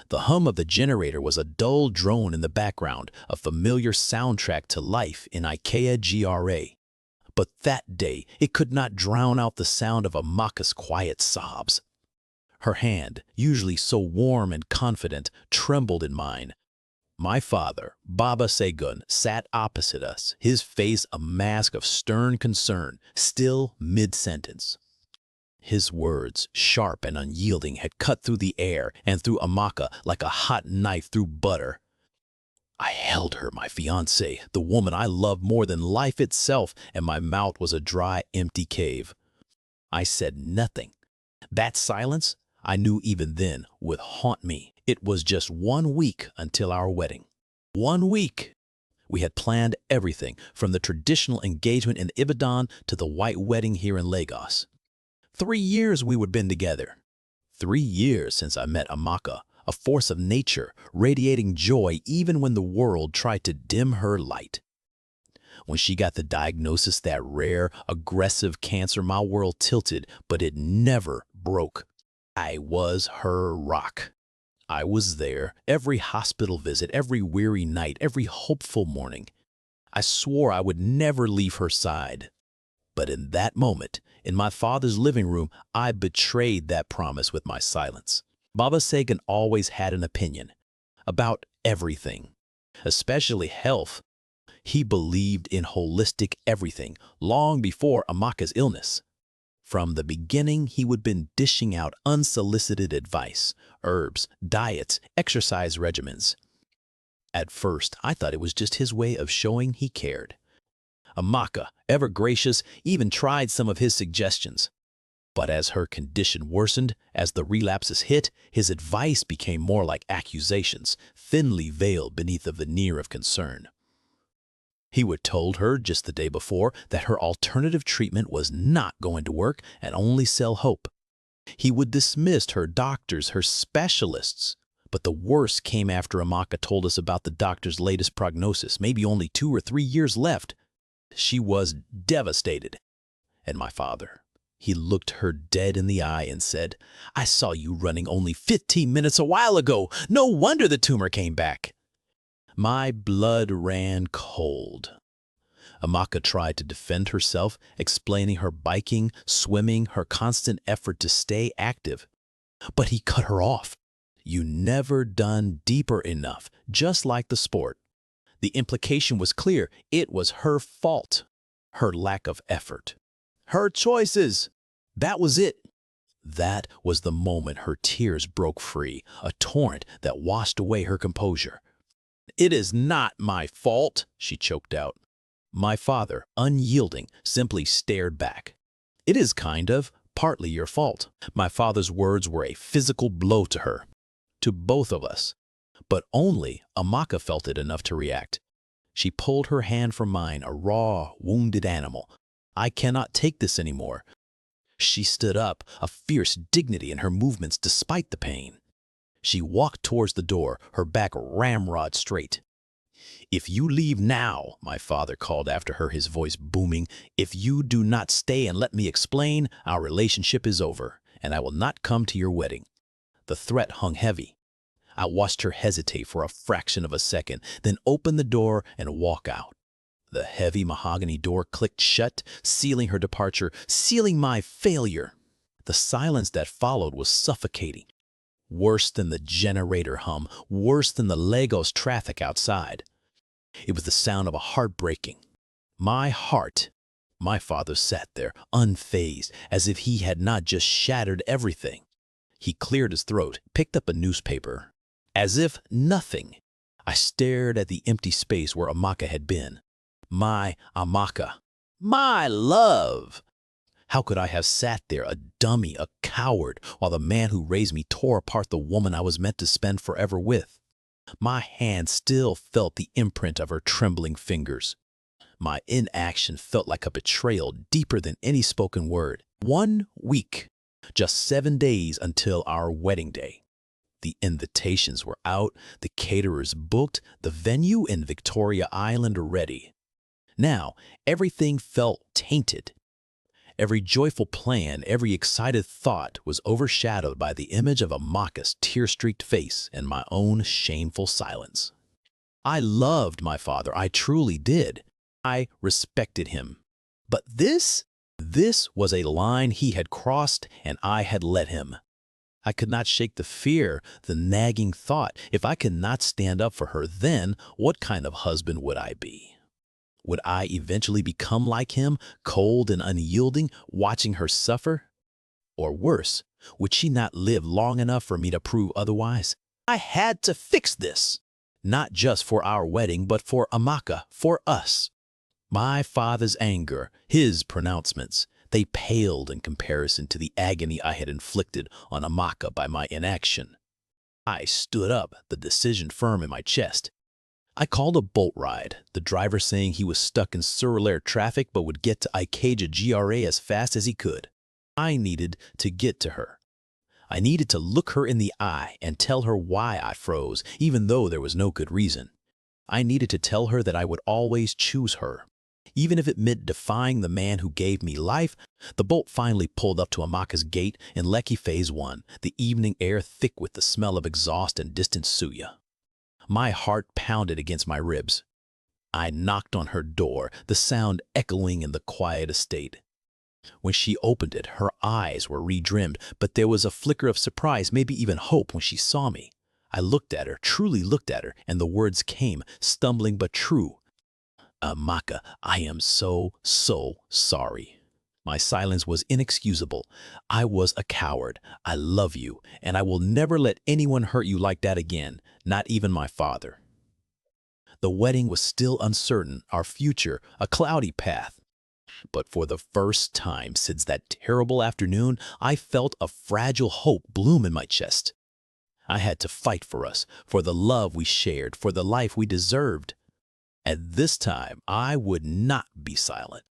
The hum of the generator was a dull drone in the background, a familiar soundtrack to life in IKEA GRA. But that day, it could not drown out the sound of Amaka's quiet sobs. Her hand, usually so warm and confident, trembled in mine. My father, Baba Segun, sat opposite us, his face a mask of stern concern, still mid-sentence. His words, sharp and unyielding, had cut through the air and through Amaka like a hot knife through butter. I held her, my fiancée, the woman I loved more than life itself, and my mouth was a dry, empty cave. I said nothing. That silence, I knew even then, would haunt me. It was just 1 week until our wedding. 1 week! We had planned everything, from the traditional engagement in Ibadan to the white wedding here in Lagos. 3 years we would been together. 3 years since I met Amaka, a force of nature, radiating joy even when the world tried to dim her light. When she got the diagnosis, that rare, aggressive cancer, my world tilted, but it never broke. I was her rock. I was there, every hospital visit, every weary night, every hopeful morning. I swore I would never leave her side. But in that moment, in my father's living room, I betrayed that promise with my silence. Baba Segun always had an opinion about everything, especially health. He believed in holistic everything long before Amaka's illness. From the beginning, he would been dishing out unsolicited advice, herbs, diets, exercise regimens. At first, I thought it was just his way of showing he cared. Amaka, ever gracious, even tried some of his suggestions. But as her condition worsened, as the relapses hit, his advice became more like accusations, thinly veiled beneath a veneer of concern. He would told her just the day before that her alternative treatment was not going to work and only sell hope. He would dismiss her doctors, her specialists. But the worst came after Amaka told us about the doctor's latest prognosis, maybe only 2 or 3 years left. She was devastated. And my father, he looked her dead in the eye and said, "I saw you running only 15 minutes a while ago. No wonder the tumor came back." My blood ran cold. Amaka tried to defend herself, explaining her biking, swimming, her constant effort to stay active. But he cut her off. "You never done deeper enough, just like the sport." The implication was clear. It was her fault, her lack of effort, her choices. That was it. That was the moment her tears broke free, a torrent that washed away her composure. "It is not my fault," she choked out. My father, unyielding, simply stared back. "It is partly your fault." My father's words were a physical blow to her, to both of us. But only Amaka felt it enough to react. She pulled her hand from mine, a raw, wounded animal. "I cannot take this anymore." She stood up, a fierce dignity in her movements despite the pain. She walked towards the door, her back ramrod straight. "If you leave now," my father called after her, his voice booming, "if you do not stay and let me explain, our relationship is over, and I will not come to your wedding." The threat hung heavy. I watched her hesitate for a fraction of a second, then open the door and walk out. The heavy mahogany door clicked shut, sealing her departure, sealing my failure. The silence that followed was suffocating. Worse than the generator hum, worse than the Lagos traffic outside. It was the sound of a heart breaking. My heart. My father sat there, unfazed, as if he had not just shattered everything. He cleared his throat, picked up a newspaper. As if nothing. I stared at the empty space where Amaka had been. My Amaka. My love. How could I have sat there, a dummy, a coward, while the man who raised me tore apart the woman I was meant to spend forever with? My hand still felt the imprint of her trembling fingers. My inaction felt like a betrayal deeper than any spoken word. 1 week. Just 7 days until our wedding day. The invitations were out, the caterers booked, the venue in Victoria Island ready. Now, everything felt tainted. Every joyful plan, every excited thought was overshadowed by the image of Amaka's tear-streaked face and my own shameful silence. I loved my father, I truly did. I respected him. But this was a line he had crossed and I had let him. I could not shake the fear, the nagging thought. If I could not stand up for her then, what kind of husband would I be? Would I eventually become like him, cold and unyielding, watching her suffer? Or worse, would she not live long enough for me to prove otherwise? I had to fix this, not just for our wedding, but for Amaka, for us. My father's anger, his pronouncements, they paled in comparison to the agony I had inflicted on Amaka by my inaction. I stood up, the decision firm in my chest. I called a bolt ride, the driver saying he was stuck in Surrey traffic but would get to Ikeja GRA as fast as he could. I needed to get to her. I needed to look her in the eye and tell her why I froze, even though there was no good reason. I needed to tell her that I would always choose her. Even if it meant defying the man who gave me life. The bolt finally pulled up to Amaka's gate in Lekki Phase 1, the evening air thick with the smell of exhaust and distant suya. My heart pounded against my ribs. I knocked on her door, the sound echoing in the quiet estate. When she opened it, her eyes were redrimmed, but there was a flicker of surprise, maybe even hope, when she saw me. I looked at her, truly looked at her, and the words came, stumbling but true. Amaka, I am so sorry. My silence was inexcusable. I was a coward. I love you, and I will never let anyone hurt you like that again, not even my father. The wedding was still uncertain, our future a cloudy path. But for the first time since that terrible afternoon, I felt a fragile hope bloom in my chest. I had to fight for us, for the love we shared, for the life we deserved. At this time, I would not be silent.